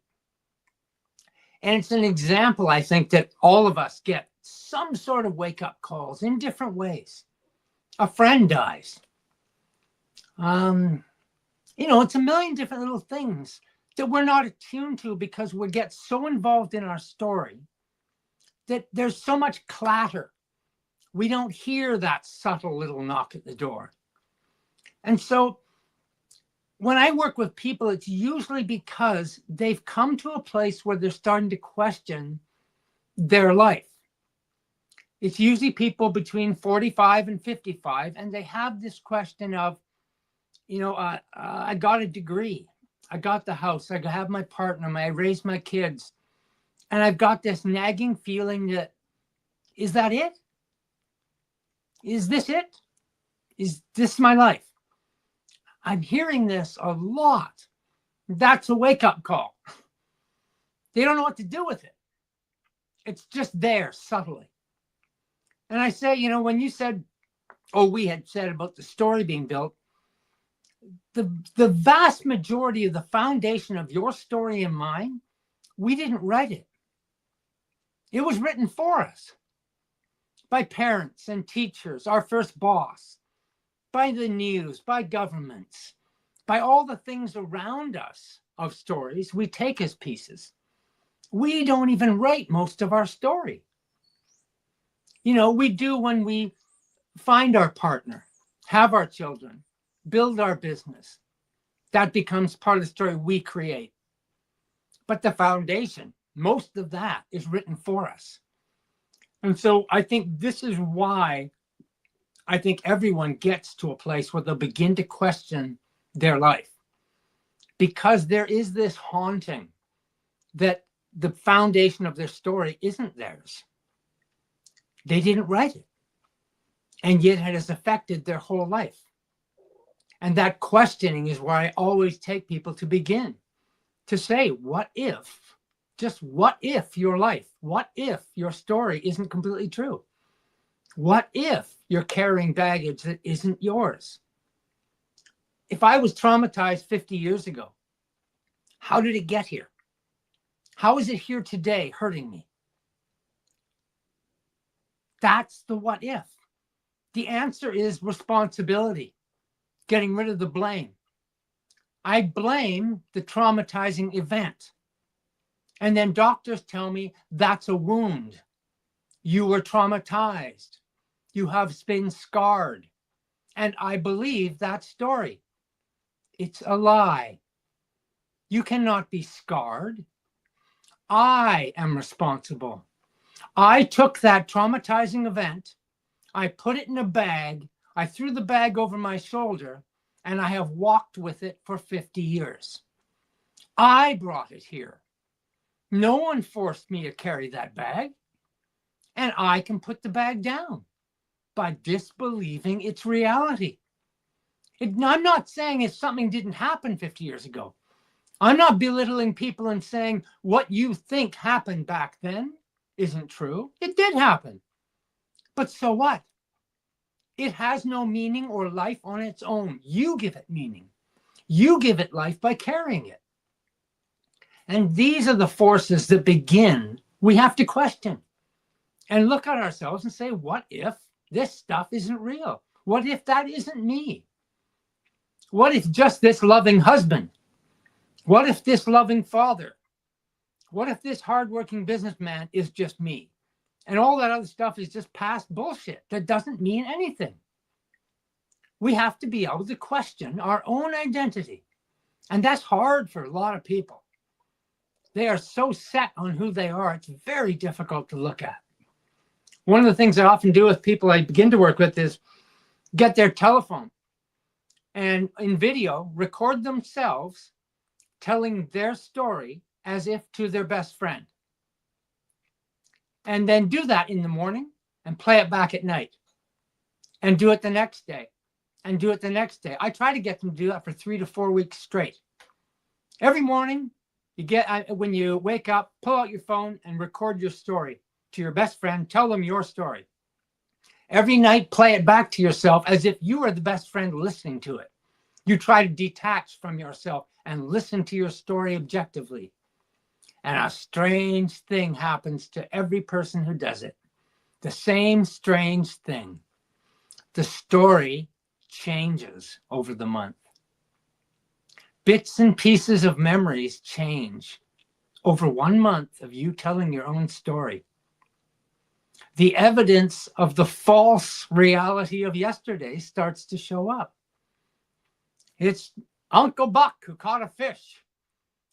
And it's an example, I think, that all of us get some sort of wake-up calls in different ways. A friend dies. It's a million different little things that we're not attuned to because we get so involved in our story that there's so much clatter. We don't hear that subtle little knock at the door. And so when I work with people, it's usually because they've come to a place where they're starting to question their life. It's usually people between 45 and 55, and they have this question of, I got a degree, I got the house, I have my partner, I raised my kids, and I've got this nagging feeling that, is that it? Is this it? Is this my life? I'm hearing this a lot. That's a wake-up call. They don't know what to do with it. It's just there subtly. And I say, when you said, we had said about the story being built, the vast majority of the foundation of your story and mine, we didn't write it. It was written for us by parents and teachers, our first boss, by the news, by governments, by all the things around us of stories we take as pieces. We don't even write most of our story. We do when we find our partner, have our children, build our business. That becomes part of the story we create. But the foundation, most of that is written for us. And so I think this is why I think everyone gets to a place where they'll begin to question their life. Because there is this haunting that the foundation of their story isn't theirs. They didn't write it. And yet it has affected their whole life. And that questioning is where I always take people to begin. To say, what if? Just what if your life? What if your story isn't completely true? What if you're carrying baggage that isn't yours? If I was traumatized 50 years ago, how did it get here? How is it here today hurting me? That's the what if. The answer is responsibility, getting rid of the blame. I blame the traumatizing event. And then doctors tell me that's a wound. You were traumatized. You have been scarred. And I believe that story. It's a lie. You cannot be scarred. I am responsible. I took that traumatizing event, I put it in a bag, I threw the bag over my shoulder, and I have walked with it for 50 years. I brought it here. No one forced me to carry that bag. And I can put the bag down by disbelieving its reality. I'm not saying if something didn't happen 50 years ago. I'm not belittling people and saying what you think happened back then isn't true. It did happen. But so what? It has no meaning or life on its own. You give it meaning. You give it life by carrying it. And these are the forces that we have to question and look at ourselves and say, what if this stuff isn't real? What if that isn't me? What if just this loving husband? What if this loving father? What if this hardworking businessman is just me? And all that other stuff is just past bullshit that doesn't mean anything. We have to be able to question our own identity. And that's hard for a lot of people. They are so set on who they are, it's very difficult to look at. One of the things I often do with people I begin to work with is get their telephone and in video record themselves telling their story as if to their best friend. And then do that in the morning and play it back at night. And do it the next day. And do it the next day. I try to get them to do that for 3 to 4 weeks straight. Every morning, when you wake up, pull out your phone and record your story to your best friend. Tell them your story. Every night, play it back to yourself as if you are the best friend listening to it. You try to detach from yourself and listen to your story objectively. And a strange thing happens to every person who does it. The same strange thing. The story changes over the month. Bits and pieces of memories change over 1 month of you telling your own story. The evidence of the false reality of yesterday starts to show up. It's Uncle Buck who caught a fish.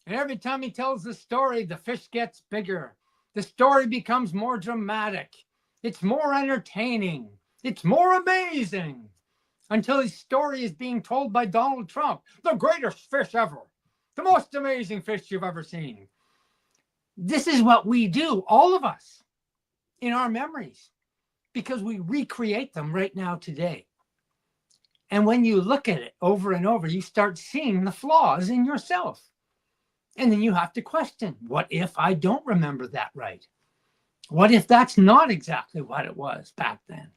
And every time he tells the story, the fish gets bigger. The story becomes more dramatic. It's more entertaining. It's more amazing. Until his story is being told by Donald Trump, the greatest fish ever, the most amazing fish you've ever seen. This is what we do, all of us, in our memories, because we recreate them right now today. And when you look at it over and over, you start seeing the flaws in yourself. And then you have to question, what if I don't remember that right? What if that's not exactly what it was back then?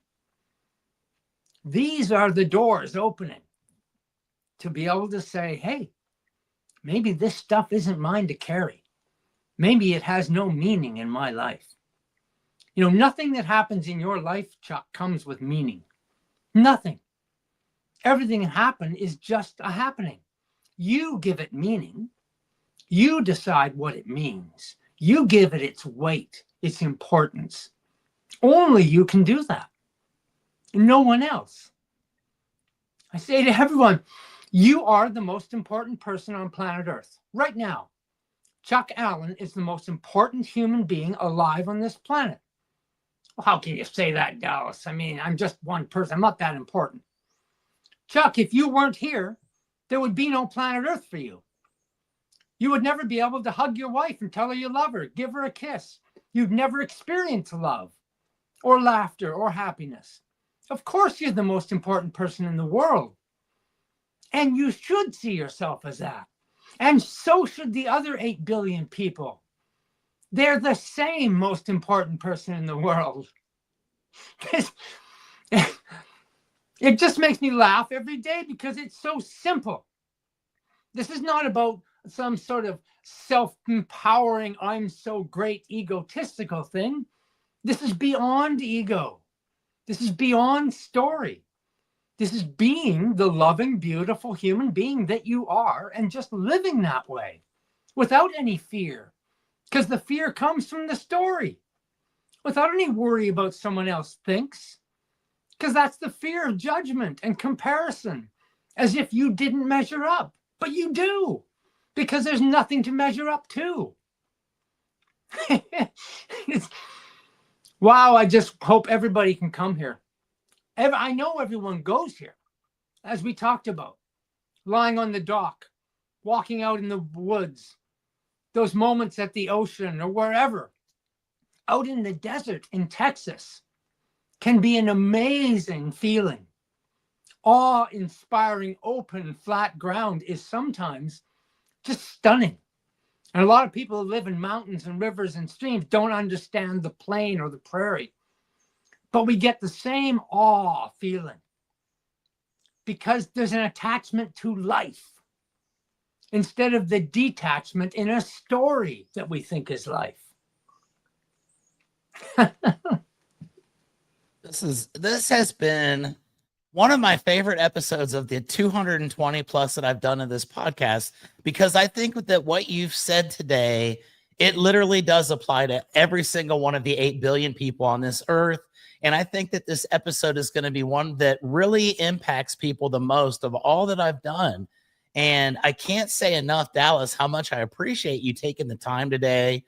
These are the doors opening to be able to say, hey, maybe this stuff isn't mine to carry. Maybe it has no meaning in my life. You know, nothing that happens in your life, Chuck, comes with meaning. Nothing. Everything that happens is just a happening. You give it meaning. You decide what it means. You give it its weight, its importance. Only you can do that. No one else. I say to everyone, you are the most important person on planet Earth right now. Chuck Allen is the most important human being alive on this planet. Well, how can you say that, Dallas? I mean, I'm just one person. I'm not that important. Chuck, if you weren't here, there would be no planet Earth for you. You would never be able to hug your wife and tell her you love her, give her a kiss. You'd never experience love or laughter or happiness. Of course, you're the most important person in the world. And you should see yourself as that. And so should the other 8 billion people. They're the same most important person in the world. It just makes me laugh every day because it's so simple. This is not about some sort of self-empowering, I'm so great, egotistical thing. This is beyond ego. This is beyond story. This is being the loving, beautiful human being that you are and just living that way without any fear. Because the fear comes from the story. Without any worry about someone else thinks. Because that's the fear of judgment and comparison. As if you didn't measure up. But you do. Because there's nothing to measure up to. Wow, I just hope everybody can come here. I know everyone goes here. As we talked about. Lying on the dock. Walking out in the woods. Those moments at the ocean or wherever. Out in the desert in Texas. Can be an amazing feeling. Awe-inspiring, open, flat ground is sometimes just stunning. And a lot of people who live in mountains and rivers and streams don't understand the plain or the prairie. But we get the same awe feeling because there's an attachment to life instead of the detachment in a story that we think is life. This has been one of my favorite episodes of the 220 plus that I've done in this podcast, because I think that what you've said today, it literally does apply to every single one of the 8 billion people on this earth. And I think that this episode is going to be one that really impacts people the most of all that I've done. And I can't say enough, Dallas, how much I appreciate you taking the time today.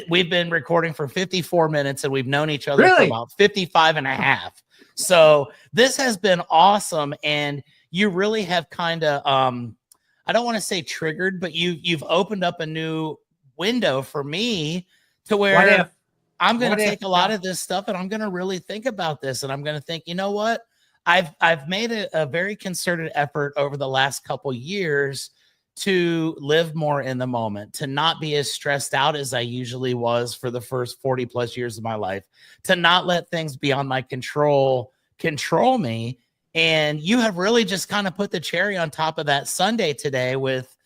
We've been recording for 54 minutes and we've known each other for about 55 and a half. So this has been awesome. And you really have kind of, I don't want to say triggered, but you've opened up a new window for me to where I'm going to take a lot of this stuff and I'm going to really think about this. And I'm going to think, you know what? I've made a very concerted effort over the last couple years to live more in the moment, to not be as stressed out as I usually was for the first 40 plus years of my life, to not let things beyond my control me. And you have really just kind of put the cherry on top of that sundae today with,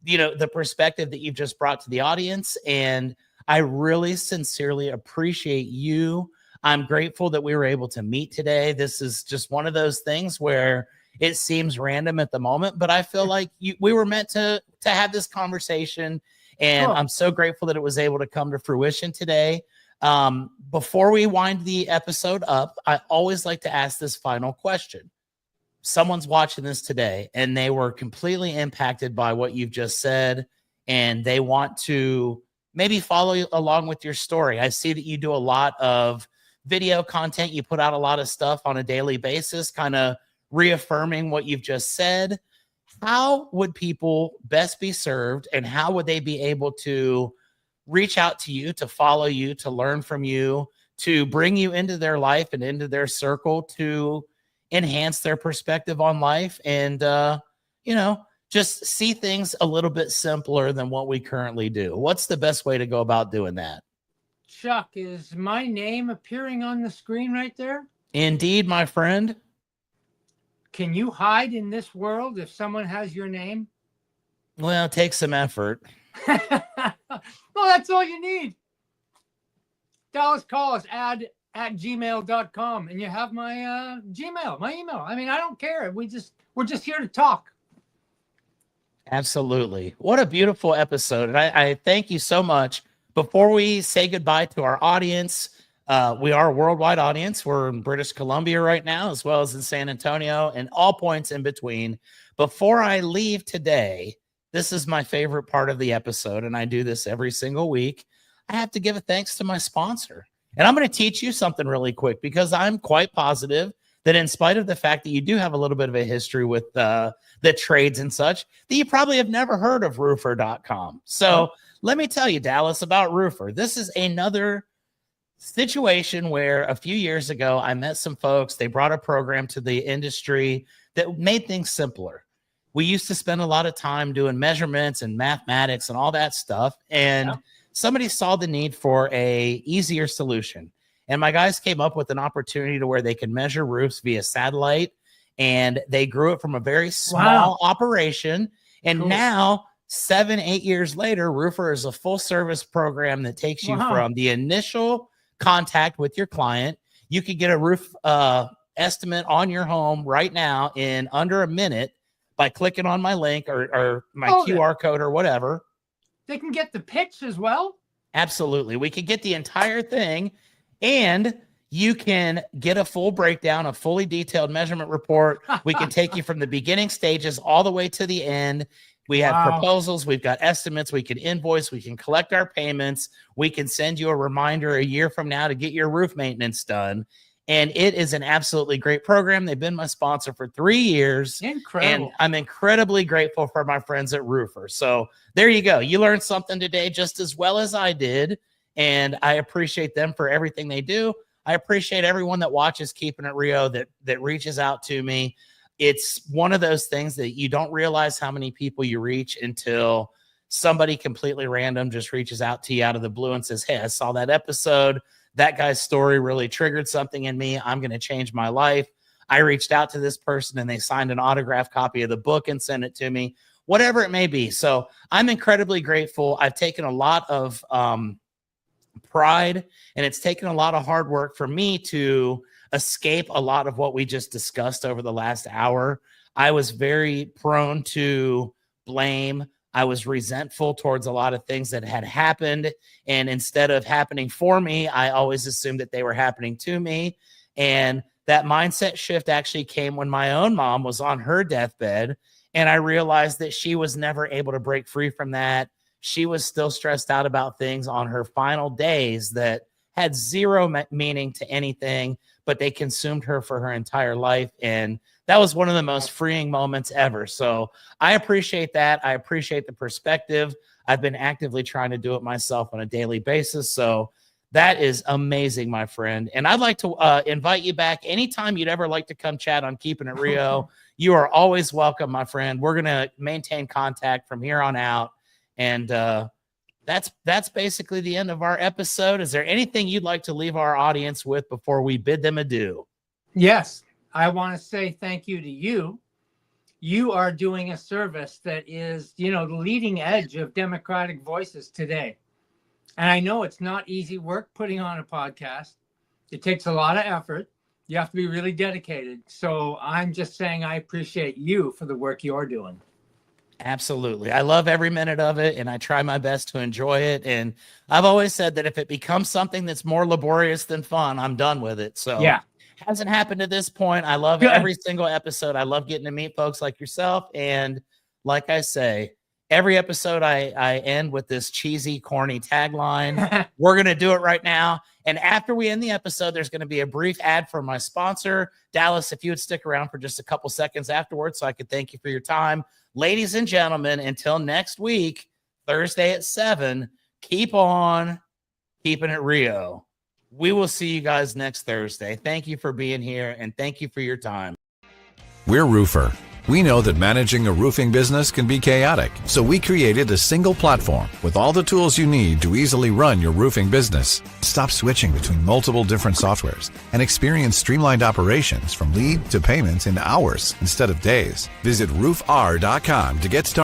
you know, the perspective that you've just brought to the audience. And I really sincerely appreciate you. I'm grateful that we were able to meet today. This is just one of those things where it seems random at the moment, but I feel like we were meant to have this conversation, and I'm so grateful that it was able to come to fruition today. Before we wind the episode up, I always like to ask this final question. someone's watching this today and they were completely impacted by what you've just said, and they want to maybe follow along with your story. I see that you do a lot of video content. You put out a lot of stuff on a daily basis, kind of reaffirming what you've just said. How would people best be served, and how would they be able to reach out to you, to follow you, to learn from you, to bring you into their life and into their circle, to enhance their perspective on life and, just see things a little bit simpler than what we currently do? What's the best way to go about doing that? Chuck, is my name appearing on the screen right there? Indeed, my friend. Can you hide in this world if someone has your name? Well, it takes some effort. Well, that's all you need. Dallas Collis at gmail.com, and you have my Gmail, my email. I mean, I don't care. We're just here to talk. Absolutely. What a beautiful episode. And I thank you so much. Before we say goodbye to our audience, we are a worldwide audience. We're in British Columbia right now, as well as in San Antonio and all points in between. Before I leave today, this is my favorite part of the episode, and I do this every single week. I have to give a thanks to my sponsor. And I'm going to teach you something really quick, because I'm quite positive that in spite of the fact that you do have a little bit of a history with the trades and such, that you probably have never heard of roofer.com. So let me tell you, Dallas, about Roofer. This is another situation where a few years ago, I met some folks. They brought a program to the industry that made things simpler. We used to spend a lot of time doing measurements and mathematics and all that stuff. And somebody saw the need for a easier solution. And my guys came up with an opportunity to where they could measure roofs via satellite. And they grew it from a very small operation. And now, 7-8 years later, Roofer is a full service program that takes you from the initial contact with your client. You could get a roof estimate on your home right now in under a minute by clicking on my link or my QR code or whatever. They can get the pitch as well? Absolutely. We could get the entire thing, and you can get a full breakdown, a fully detailed measurement report. We can take you from the beginning stages all the way to the end. We have proposals. We've got estimates. We can invoice. We can collect our payments. We can send you a reminder a year from now to get your roof maintenance done. And it is an absolutely great program. They've been my sponsor for 3 years. Incredible. And I'm incredibly grateful for my friends at Roofer. So there you go. You learned something today just as well as I did. And I appreciate them for everything they do. I appreciate everyone that watches Keepin It Rio that reaches out to me. It's one of those things that you don't realize how many people you reach until somebody completely random just reaches out to you out of the blue and says, hey, I saw that episode. That guy's story really triggered something in me. I'm going to change my life. I reached out to this person and they signed an autographed copy of the book and sent it to me, whatever it may be. So I'm incredibly grateful. I've taken a lot of pride, and it's taken a lot of hard work for me to escape a lot of what we just discussed over the last hour. I was very prone to blame. I was resentful towards a lot of things that had happened. And instead of happening for me, I always assumed that they were happening to me. And that mindset shift actually came when my own mom was on her deathbed. And I realized that she was never able to break free from that. She was still stressed out about things on her final days that had zero meaning to anything, but they consumed her for her entire life. And that was one of the most freeing moments ever. So I appreciate that. I appreciate the perspective. I've been actively trying to do it myself on a daily basis. So that is amazing, my friend. And I'd like to invite you back anytime you'd ever like to come chat on Keepin It Rio. You are always welcome, my friend. We're going to maintain contact from here on out. And that's basically the end of our episode. Is there anything you'd like to leave our audience with before we bid them adieu? Yes. I want to say thank you to you. You are doing a service that is, the leading edge of democratic voices today. And I know it's not easy work putting on a podcast. It takes a lot of effort. You have to be really dedicated. So I'm just saying I appreciate you for the work you're doing. Absolutely. I love every minute of it, and I try my best to enjoy it. And I've always said that if it becomes something that's more laborious than fun, I'm done with it. So yeah. Hasn't happened to this point. I love Good. every single episode. I love getting to meet folks like yourself. And like I say, every episode I end with this cheesy, corny tagline. We're going to do it right now. And after we end the episode, there's going to be a brief ad from my sponsor. Dallas, if you would stick around for just a couple seconds afterwards so I could thank you for your time. Ladies and gentlemen, until next week, Thursday at 7, keep on keeping it Rio. We will see you guys next Thursday. Thank you for being here, and thank you for your time. We're Roofer. We know that managing a roofing business can be chaotic, so we created a single platform with all the tools you need to easily run your roofing business. Stop switching between multiple different softwares and experience streamlined operations from lead to payments in hours instead of days. Visit roofr.com to get started.